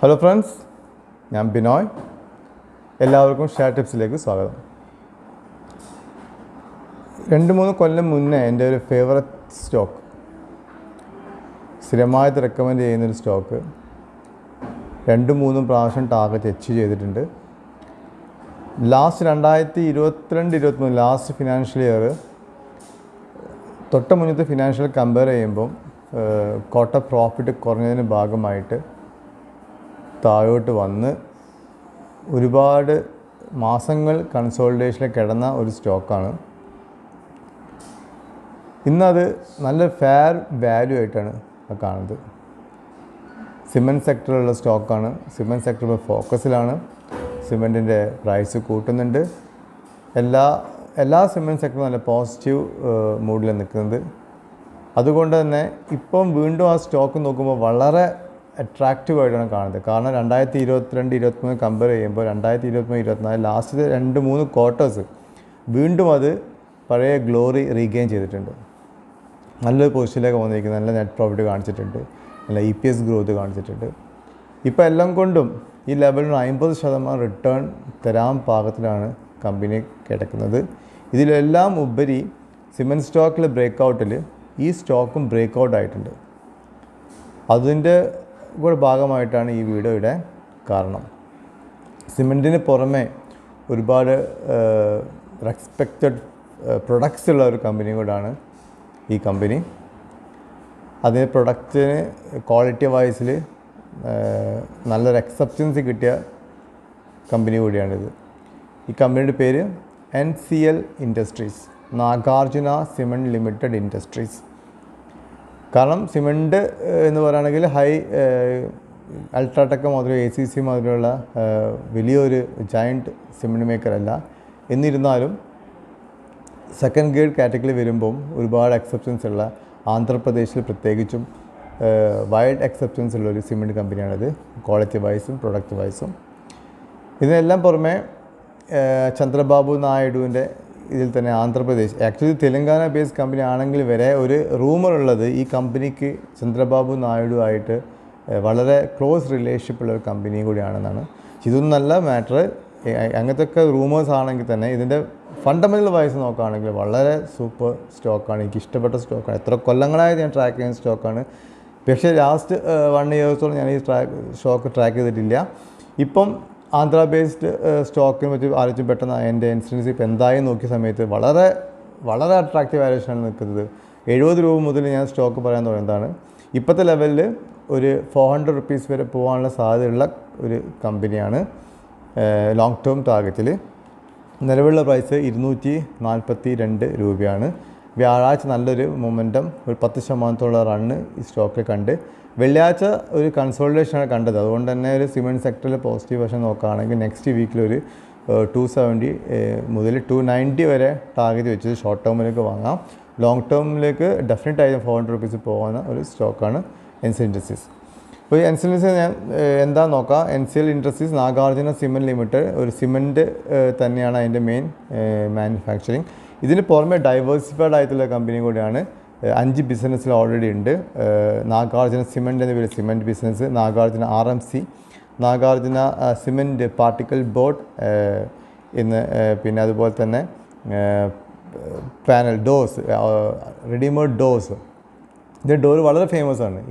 Hello friends, ഞാൻ ബിനോയ്. എല്ലാവർക്കും share ടിപ്സിലേക്ക് സ്വാഗതം. 2-3 കൊല്ലം മുന്നേ എൻ്റെ ഒരു ഫേവററ്റ് സ്റ്റോക്ക്, സ്ഥിരമായിട്ട് റെക്കമെൻഡ് ചെയ്യുന്നൊരു സ്റ്റോക്ക് 2-3 പ്രാവശ്യം ടാർഗറ്റ് അച്ചീവ് ചെയ്തിട്ടുണ്ട്. ലാസ്റ്റ് 2022-23 ലാസ്റ്റ് ഫിനാൻഷ്യൽ ഇയർ തൊട്ട് മുന്നത്തെ ഫിനാൻഷ്യൽ കമ്പയർ ചെയ്യുമ്പം ക്വാർട്ടർ പ്രോഫിറ്റ് കുറഞ്ഞതിന് ഭാഗമായിട്ട് താഴോട്ട് വന്ന് ഒരുപാട് മാസങ്ങൾ കൺസോളിഡേഷനിൽ കിടന്ന ഒരു സ്റ്റോക്കാണ്. ഇന്നത് നല്ല ഫെയർ വാല്യൂ ആയിട്ടാണ് കാണുന്നത്. സിമെൻറ്റ് സെക്ടറിലുള്ള സ്റ്റോക്കാണ്. സിമെൻറ്റ് സെക്ടർ ഫോക്കസിലാണ്. സിമെൻറ്റിൻ്റെ പ്രൈസ് കൂട്ടുന്നുണ്ട്. എല്ലാ സിമെൻറ്റ് സെക്ടറും നല്ല പോസിറ്റീവ് മൂഡിൽ നിൽക്കുന്നത്. അതുകൊണ്ട് തന്നെ ഇപ്പം വീണ്ടും ആ സ്റ്റോക്ക് നോക്കുമ്പോൾ വളരെ അട്രാക്റ്റീവായിട്ടാണ് കാണുന്നത്. കാരണം 2022-23 കമ്പയർ ചെയ്യുമ്പോൾ 2023-24 ലാസ്റ്റ് 2-3 ക്വാർട്ടേഴ്സ് വീണ്ടും അത് പഴയ ഗ്ലോറി റീഗെയിൻ ചെയ്തിട്ടുണ്ട്. നല്ലൊരു പൊസിഷനിലേക്ക് വന്നിരിക്കുന്നത്. നല്ല നെറ്റ് പ്രോഫിറ്റ് കാണിച്ചിട്ടുണ്ട്. നല്ല EPS ഗ്രോത്ത് കാണിച്ചിട്ടുണ്ട്. ഇപ്പോൾ എല്ലാം കൊണ്ടും ഈ ലെവലിന് 50% റിട്ടേൺ തരാൻ പാകത്തിലാണ് കമ്പനി കിടക്കുന്നത്. ഇതിലെല്ലാം ഉപരി സിമെൻറ്റ് സ്റ്റോക്കിൽ ബ്രേക്കൗട്ടിൽ ഈ സ്റ്റോക്കും ബ്രേക്കൗട്ട് ആയിട്ടുണ്ട്. അതിൻ്റെ കൂടെ ഭാഗമായിട്ടാണ് ഈ വീഡിയോയുടെ കാരണം. സിമെൻറ്റിന് പുറമെ ഒരുപാട് റെസ്പെക്റ്റഡ് പ്രൊഡക്ട്സ് ഉള്ള ഒരു കമ്പനി കൂടാണ് ഈ കമ്പനി. അതിന് പ്രൊഡക്റ്റിന് ക്വാളിറ്റി വൈസിൽ നല്ലൊരു അക്സെപ്റ്റൻസ് കിട്ടിയ കമ്പനി കൂടിയാണിത്. ഈ കമ്പനിയുടെ പേര് NCL industries, Nagarjuna cement limited industries. കാരണം സിമെൻറ്റ് എന്ന് പറയുകയാണെങ്കിൽ അൾട്രാടെക് മുതൽ ACC മുതലുള്ള വലിയൊരു ജയൻറ്റ് സിമെൻറ്റ് മേക്കറല്ല. എന്നിരുന്നാലും സെക്കൻഡ് ഗ്രേഡ് കാറ്റഗറി വരുമ്പം ഒരുപാട് അക്സെപ്റ്റൻസ് ഉള്ള, ആന്ധ്രാപ്രദേശിൽ പ്രത്യേകിച്ചും വൈഡ് അക്സെപ്റ്റൻസ് ഉള്ളൊരു സിമെൻറ്റ് കമ്പനിയാണിത്, ക്വാളിറ്റി വൈസും പ്രൊഡക്റ്റ് വൈസും. ഇതിനെല്ലാം പുറമെ ചന്ദ്രബാബു നായിഡുവിൻ്റെ ഇതിൽ തന്നെ Andhra Pradesh, actually Telangana based company ആണെങ്കിൽ വരെ ഒരു റൂമറുള്ളത് ഈ കമ്പനിക്ക് ചന്ദ്രബാബു നായിഡു ആയിട്ട് വളരെ ക്ലോസ് റിലേഷൻഷിപ്പ് ഉള്ള ഒരു കമ്പനിയും കൂടിയാണെന്നാണ്. ഇതൊന്നും നല്ല മാറ്റർ. അങ്ങനത്തെ ഒക്കെ റൂമേഴ്സ് ആണെങ്കിൽ തന്നെ ഇതിൻ്റെ ഫണ്ടമെൻ്റൽ വൈസ് നോക്കുകയാണെങ്കിൽ വളരെ സൂപ്പർ സ്റ്റോക്കാണ്. എനിക്ക് ഇഷ്ടപ്പെട്ട സ്റ്റോക്കാണ്. എത്ര കൊല്ലങ്ങളായി ഞാൻ ട്രാക്ക് ചെയ്യുന്ന സ്റ്റോക്കാണ്. പക്ഷേ ലാസ്റ്റ് 1 ഇയേഴ്സോളം ഞാൻ ഈ സ്റ്റോക്ക് ട്രാക്ക് ചെയ്തിട്ടില്ല. ഇപ്പം ആന്ധ്ര ബേസ്ഡ് സ്റ്റോക്കിനെ പറ്റി ആലോചിച്ച് പെട്ടെന്ന് എൻ്റെ ഇൻസിഡൻസ് ഇപ്പോൾ എന്തായി നോക്കിയ സമയത്ത് വളരെ വളരെ അട്രാക്റ്റീവ് വാല്യൂഷനാണ് നിൽക്കുന്നത്. 70 രൂപ മുതൽ ഞാൻ സ്റ്റോക്ക് പറയാൻ തുടങ്ങിയതാണ്. ഇപ്പോഴത്തെ ലെവലിൽ ഒരു 400 റുപ്പീസ് വരെ പോകാനുള്ള സാധ്യതയുള്ള ഒരു കമ്പനിയാണ്. ലോങ് ടേം ടാർഗറ്റിൽ നിലവിലുള്ള പ്രൈസ് 242 രൂപയാണ്. വ്യാഴാഴ്ച നല്ലൊരു മൊമെൻറ്റം, ഒരു 10% റണ്ണ് ഈ സ്റ്റോക്കിൽ കണ്ട്. വെള്ളിയാഴ്ച ഒരു കൺസോളിഡേഷനാണ് കണ്ടത്. അതുകൊണ്ട് തന്നെ ഒരു സിമെൻറ്റ് സെക്ടറിൽ പോസിറ്റീവ് വശം നോക്കുകയാണെങ്കിൽ നെക്സ്റ്റ് വീക്കിലൊരു 270 മുതൽ 290 വരെ ടാർഗറ്റ് വെച്ചത് ഷോർട്ട് ടേമിലേക്ക് വാങ്ങാം. ലോങ് ടേമിലേക്ക് ഡെഫിനറ്റായി 400 റുപ്പീസ് പോകുന്ന ഒരു സ്റ്റോക്കാണ് NCL ഇൻഡസ്ട്രീസ്. അപ്പോൾ NCL ഇൻഡസ്ട്രീസ് ഞാൻ എന്താ നോക്കാം. NCL industries Nagarjuna cement limited ഒരു സിമെൻറ്റ് തന്നെയാണ് അതിൻ്റെ മെയിൻ മാനുഫാക്ചറിങ്. ഇതിന് പുറമെ ഡൈവേഴ്സിഫൈഡ് ആയിട്ടുള്ള കമ്പനി കൂടിയാണ്. 5 ബിസിനസ്സിൽ ഓൾറെഡി ഉണ്ട്. നാഗാർജുന സിമെൻറ്റ് എന്ന പേര് cement business, Nagarjuna RMC, Nagarjuna cement particle board പിന്നെ അതുപോലെ തന്നെ പാനൽ ഡോസ്, റെഡിമെയ്ഡ് ഡോസ്. ഇത് ഡോർ വളരെ ഫേമസ് ആണ്.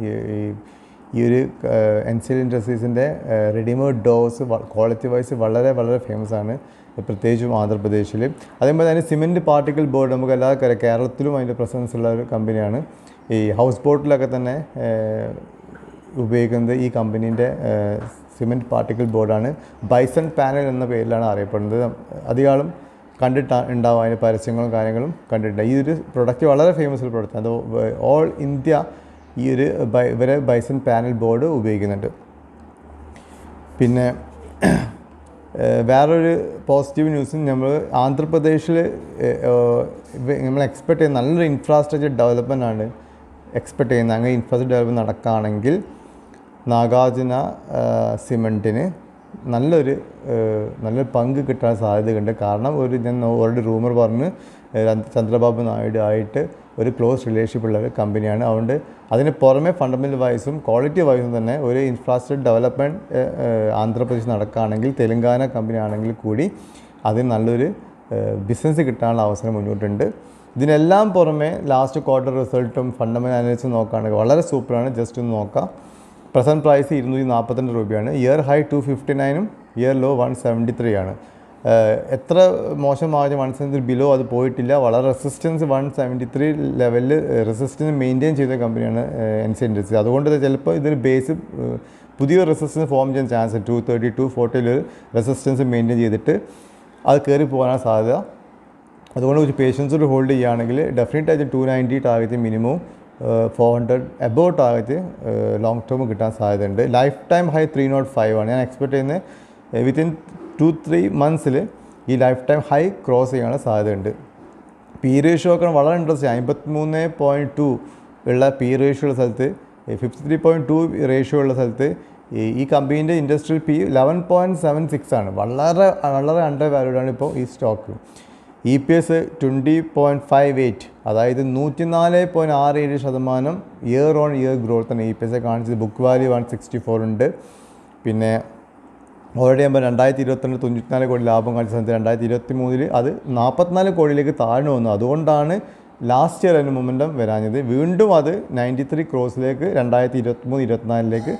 ഈ ഒരു NCL ഇൻഡസ്ട്രീസിൻ്റെ റെഡിമെയ്ഡ് ഡോസ് ക്വാളിറ്റി വൈസ് വളരെ വളരെ ഫേമസ് ആണ്, പ്രത്യേകിച്ചും ആന്ധ്രാപ്രദേശിൽ. അതേപോലെ തന്നെ സിമെൻറ്റ് പാർട്ടിക്കിൾ ബോർഡ് നമുക്ക് എല്ലാവർക്കും കേരളത്തിലും അതിൻ്റെ പ്രസൻസ് ഉള്ള ഒരു കമ്പനിയാണ്. ഈ ഹൗസ് ബോട്ടിലൊക്കെ തന്നെ ഉപയോഗിക്കുന്നത് ഈ കമ്പനീൻ്റെ സിമെൻറ്റ് പാർട്ടിക്കിൾ ബോർഡാണ്. ബൈസൺ പാനൽ എന്ന പേരിലാണ് അറിയപ്പെടുന്നത്. അധികാലം ഉണ്ടാവും, അതിൻ്റെ പരസ്യങ്ങളും കാര്യങ്ങളും കണ്ടിട്ടുണ്ട്. ഈ ഒരു പ്രൊഡക്റ്റ് വളരെ ഫേമസ് ഒരു പ്രൊഡക്റ്റ്. അത് ഓൾ ഇന്ത്യ ഈ ഒരു ഇവരെ ബൈസൺ പാനൽ ബോർഡ് ഉപയോഗിക്കുന്നുണ്ട്. പിന്നെ വേറൊരു പോസിറ്റീവ് ന്യൂസും നമ്മൾ ആന്ധ്രാപ്രദേശിൽ നമ്മൾ എക്സ്പെക്റ്റ് ചെയ്യുന്ന നല്ലൊരു ഇൻഫ്രാസ്ട്രക്ചർ ഡെവലപ്മെൻ്റ് ആണ് എക്സ്പെക്റ്റ് ചെയ്യുന്നത്. അങ്ങനെ ഇൻഫ്രാസ്ട്രക്ചർ ഡെവലപ്മെൻറ്റ് നടക്കുകയാണെങ്കിൽ നാഗാർജുന സിമെൻറ്റിന് നല്ലൊരു പങ്ക് കിട്ടാൻ സാധ്യതയുണ്ട്. കാരണം ഞാൻ ഓൾറെഡി റൂമർ പറഞ്ഞ് ചന്ദ്രബാബു നായിഡു ആയിട്ട് ഒരു ക്ലോസ് റിലേഷൻഷിപ്പ് ഉള്ള ഒരു കമ്പനിയാണ്. അതുകൊണ്ട് അതിന് പുറമെ ഫണ്ടമെൻ്റൽ വൈസും ക്വാളിറ്റി വൈസും തന്നെ ഒരു ഇൻഫ്രാസ്ട്രക്ചർ ഡെവലപ്മെൻറ്റ് ആന്ധ്രാപ്രദേശ് നടക്കുകയാണെങ്കിൽ, തെലുങ്കാന കമ്പനി ആണെങ്കിൽ കൂടി അതിന് നല്ലൊരു ബിസിനസ് കിട്ടാനുള്ള അവസരം മുന്നോട്ടുണ്ട്. ഇതിനെല്ലാം പുറമെ ലാസ്റ്റ് ക്വാർട്ടർ റിസൾട്ടും ഫണ്ടമെൻ്റൽ അനാലിസിസും നോക്കുകയാണെങ്കിൽ വളരെ സൂപ്പറാണ്. ജസ്റ്റ് ഒന്ന് നോക്കാം. പ്രസൻറ്റ് പ്രൈസ് 242 രൂപയാണ്. ഇയർ ഹൈ 259ഉം ഇയർ ലോ 173 ആണ്. എത്ര മോശമായ 173 ബിലോ അത് പോയിട്ടില്ല. വളരെ റെസിസ്റ്റൻസ് 173 ലെവലിൽ റെസിസ്റ്റൻസ് മെയിൻറ്റെയിൻ ചെയ്ത കമ്പനിയാണ് NCL ഇൻഡസ്ട്രീസ്. അതുകൊണ്ട് ചിലപ്പോൾ ഇതൊരു ബേസ് പുതിയ റെസിസ്റ്റൻസ് ഫോം ചെയ്യാൻ ചാൻസ് 230 240 റെസിസ്റ്റൻസ് മെയിൻറ്റെയിൻ ചെയ്തിട്ട് അത് കയറി പോകാനാണ് സാധ്യത. അതുകൊണ്ട് ഒരു പേഷ്യൻസോട് ഹോൾഡ് ചെയ്യുകയാണെങ്കിൽ ഡെഫിനറ്റായിട്ട് 290 target minimum, 400 above target long term കിട്ടാൻ സാധ്യതയുണ്ട്. ലൈഫ് ടൈം ഹൈ 305 ആണ്. ഞാൻ എക്സ്പെക്ട് ചെയ്യുന്നത് വിത്തിൻ 2-3 മന്ത്സിൽ ഈ ലൈഫ് ടൈം ഹൈ ക്രോസ് ചെയ്യാനുള്ള സാധ്യതയുണ്ട്. പി റേഷ്യോ ഒക്കെ വളരെ ഇൻട്രസ്റ്റ്. 53.2 ഉള്ള പി റേഷ്യോ ഉള്ള സ്ഥലത്ത് 53.2 റേഷ്യോ ഉള്ള സ്ഥലത്ത് ഈ കമ്പനീൻ്റെ ഇൻഡസ്ട്രിയൽ പി 11.76 ആണ്. വളരെ വളരെ അണ്ടർ വാല്യൂഡാണ് ഇപ്പോൾ ഈ സ്റ്റോക്ക്. EPS 20.58, അതായത് 104.67% ഇയർ ഓൺ ഇയർ ഗ്രോത്ത് ആണ് EPS കാണിച്ചത്. ബുക്ക് വാല്യൂ 164 ഉണ്ട്. പിന്നെ ഓൾറെഡി ആകുമ്പോൾ 2022 94 കോടി ലാഭം കാണിച്ച സമയത്ത് 2023 അത് 44 കോടിയിലേക്ക് താഴ്ന്നു വന്നു. അതുകൊണ്ടാണ് ലാസ്റ്റ് ഇയർ അതിന് മൊമെൻറ്റം വരാഞ്ഞത്. വീണ്ടും അത് 93 ക്രോസിലേക്ക് 2023-24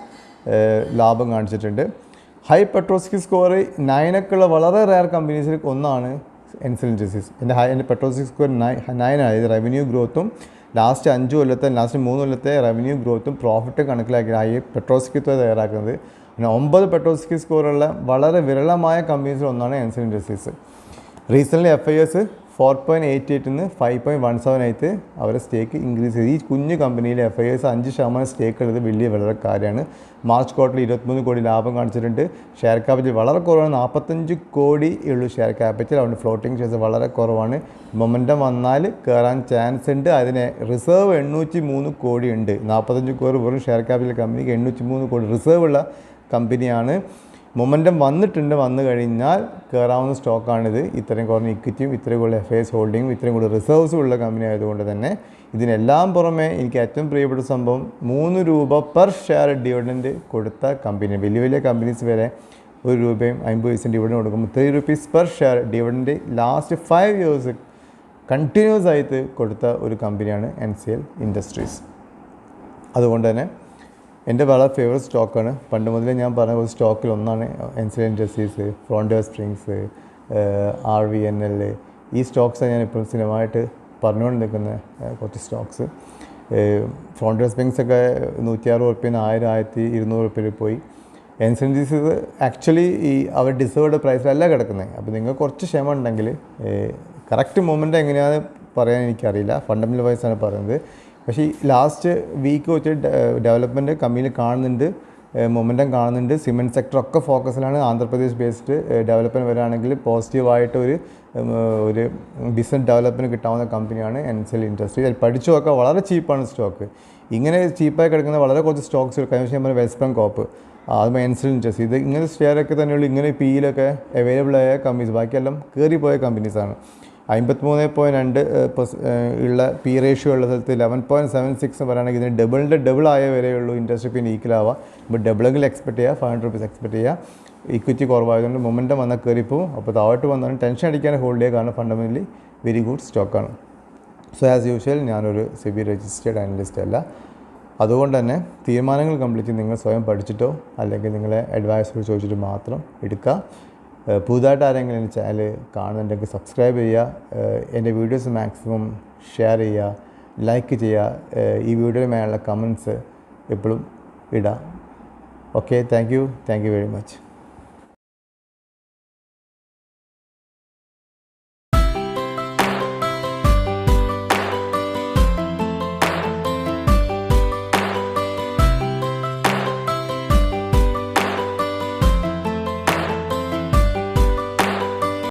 ലാഭം കാണിച്ചിട്ടുണ്ട്. ഹൈ പെട്രോസ്കി സ്കോർ 9 ഒക്കെ ഉള്ള വളരെ റെയർ കമ്പനീസിൽ ഒന്നാണ് NCL ഇൻഡസ്ട്രീസ്. എൻ്റെ പെട്രോസ്കി സ്കോർ 9 ആണ്. ഇത് റവന്യൂ ഗ്രോത്തും ലാസ്റ്റ് 5 കൊല്ലത്തെ ലാസ്റ്റ് 3 കൊല്ലത്തെ റവന്യൂ ഗ്രോത്തും പ്രോഫിറ്റ് കണക്കിലാക്കി ഹൈ പെട്രോസ്കി തയ്യാറാക്കുന്നത്. പിന്നെ 9 പെട്രോസ്കി സ്കോറുള്ള വളരെ വിരളമായ കമ്പനീസിൽ ഒന്നാണ് NCL ഇൻഡസ്ട്രീസ്. റീസെൻ്റ്ലി FIS 4.88 നിന്ന് 5.17 അവരുടെ സ്റ്റേക്ക് ഇൻക്രീസ് ചെയ്തു. ഈ കുഞ്ഞു കമ്പനിയിൽ FIS 5% സ്റ്റേക്ക് ഉള്ളത് വലിയ വളരെ കാര്യമാണ്. മാർച്ച് ക്വാർട്ടറിൽ 23 കോടി ലാഭം കാണിച്ചിട്ടുണ്ട്. ഷെയർ ക്യാപിറ്റൽ വളരെ കുറവാണ്, 45 കോടി ഉള്ളൂ ഷെയർ ക്യാപിറ്റൽ. അതുകൊണ്ട് ഫ്ലോട്ടിംഗ് ഷെയർസ് വളരെ കുറവാണ്. മൊമെൻറ്റം വന്നാൽ കയറാൻ ചാൻസ് ഉണ്ട്. അതിന് റിസർവ് 803 കോടി ഉണ്ട്. 45 കോടി വെറും ഷെയർ ക്യാപിറ്റൽ കമ്പനിക്ക് 803 കോടി റിസർവ് ഉള്ള കമ്പനിയാണ്. മൊമെൻറ്റം വന്നു കഴിഞ്ഞാൽ കയറാവുന്ന സ്റ്റോക്കാണിത്. ഇത്രയും കുറഞ്ഞ ഇക്വിറ്റിയും ഇത്രയും കൂടുതൽ FIS ഹോൾഡിങ്ങും ഇത്രയും കൂടുതൽ റിസർവ്സും ഉള്ള കമ്പനി ആയതുകൊണ്ട് തന്നെ. ഇതിനെല്ലാം പുറമെ എനിക്ക് ഏറ്റവും പ്രിയപ്പെട്ട സംഭവം 3 രൂപ പെർ ഷെയർ ഡിവിഡൻഡ് കൊടുത്ത കമ്പനി. വലിയ വലിയ കമ്പനീസ് വരെ 1 രൂപയും 50 പൈസയും ഡിവിഡൻഡ് കൊടുക്കുമ്പോൾ 3 rupees per share dividend last 5 years continuous ആയിട്ട് കൊടുത്ത ഒരു കമ്പനിയാണ് NCL ഇൻഡസ്ട്രീസ്. അതുകൊണ്ട് തന്നെ എൻ്റെ വളരെ ഫേവറേറ്റ് സ്റ്റോക്കാണ്. പണ്ട് മുതലേ ഞാൻ പറഞ്ഞ ഒരു സ്റ്റോക്കിൽ ഒന്നാണ് NCL industries, frontier springs, RVNL. ഈ സ്റ്റോക്സാണ് ഞാൻ ഇപ്പോൾ സ്ഥിരമായിട്ട് പറഞ്ഞുകൊണ്ട് നിൽക്കുന്ന കുറച്ച് സ്റ്റോക്സ്. ഫ്രോണ്ടിയർ സ്പ്രിങ്സൊക്കെ 160 റുപ്യ 1200 റുപ്യയിൽ പോയി. NCL ഇൻഡസ്ട്രീസ് ആക്ച്വലി ഈ അവർ ഡിസേർവ്ഡ് പ്രൈസിലല്ല കിടക്കുന്നത്. അപ്പോൾ നിങ്ങൾ കുറച്ച് ക്ഷമ ഉണ്ടെങ്കിൽ കറക്റ്റ് മൊമെൻ്റ് എങ്ങനെയാണെന്ന് പറയാൻ എനിക്കറിയില്ല. ഫണ്ടമെൻ്റൽ വൈസാണ് പറയുന്നത്. പക്ഷേ ഈ ലാസ്റ്റ് വീക്ക് വെച്ച് ഡെവലപ്മെൻറ്റ് കമ്പനിയിൽ കാണുന്നുണ്ട്, മൊമെൻറ്റം കാണുന്നുണ്ട്. സിമെൻറ്റ് സെക്ടറൊക്കെ ഫോക്കസിലാണ്. ആന്ധ്രാപ്രദേശ് ബേസ്ഡ് ഡെവലപ്മെൻറ്റ് വരികയാണെങ്കിൽ പോസിറ്റീവായിട്ട് ഒരു ബിസിനസ് ഡെവലപ്മെൻറ്റ് കിട്ടാവുന്ന കമ്പനിയാണ് NCL ഇൻഡസ്ട്രി. അതിൽ പഠിച്ചു നോക്കുക. വളരെ ചീപ്പാണ് സ്റ്റോക്ക്. ഇങ്ങനെ ചീപ്പായി കിടക്കുന്ന വളരെ കുറച്ച് സ്റ്റോക്സ് കഴിഞ്ഞ ഞാൻ പറഞ്ഞ വെൽസ്പ്രം കോപ്പ്, അതുമ്പോൾ NCL ഇൻഡസ്ട്രി, ഇത് ഇങ്ങനെ ഷെയറൊക്കെ തന്നെയുള്ളൂ. ഇങ്ങനെ പിയിലൊക്കെ അവൈലബിൾ ആയ കമ്പനീസ്, ബാക്കിയെല്ലാം കയറിപ്പോയ കമ്പനീസാണ്. 53.2 ഉള്ള പി റേഷ്യോ ഉള്ള സ്ഥലത്ത് 11.76 പറയുകയാണെങ്കിൽ ഇതിന് ഡബിൾ ആയ വരെയുള്ളൂ ഇൻഡസ്ട്രി പിന്നെ ഈക്വലാവുക. അപ്പോൾ ഡബിളെങ്കിലും എക്സ്പെക്ട് ചെയ്യുക, 500 rupees എക്സ്പെക്ട് ചെയ്യുക. ഇക്വിറ്റി കുറവായതുകൊണ്ട് മൊമെൻറ്റം വന്നാൽ കയറിപ്പോവും. അപ്പോൾ താഴോട്ട് വന്നാലും ടെൻഷൻ അടിക്കാൻ ഹോൾഡ് ചെയ്യുക, കാരണം ഫണ്ടമെൻ്റലി വെരി ഗുഡ് സ്റ്റോക്കാണ്. സോ ആസ് യൂഷ്വൽ ഞാനൊരു SEBI രജിസ്റ്റേർഡ് അനലിസ്റ്റ് അല്ല. അതുകൊണ്ട് തന്നെ തീരുമാനങ്ങൾ കംപ്ലീറ്റ് നിങ്ങൾ സ്വയം പഠിച്ചിട്ടോ അല്ലെങ്കിൽ നിങ്ങളെ അഡ്വൈസറോട് ചോദിച്ചിട്ട് മാത്രം എടുക്കുക. പുതുതായിട്ട് ആരെങ്കിലും എൻ്റെ ചാനൽ കാണുന്നുണ്ടെങ്കിൽ സബ്സ്ക്രൈബ് ചെയ്യുക. എൻ്റെ വീഡിയോസ് മാക്സിമം ഷെയർ ചെയ്യുക, ലൈക്ക് ചെയ്യുക. ഈ വീഡിയോയിൽ മേലുള്ള കമൻറ്റ്സ് എപ്പോഴും ഇടുക. Okay, thank you very much.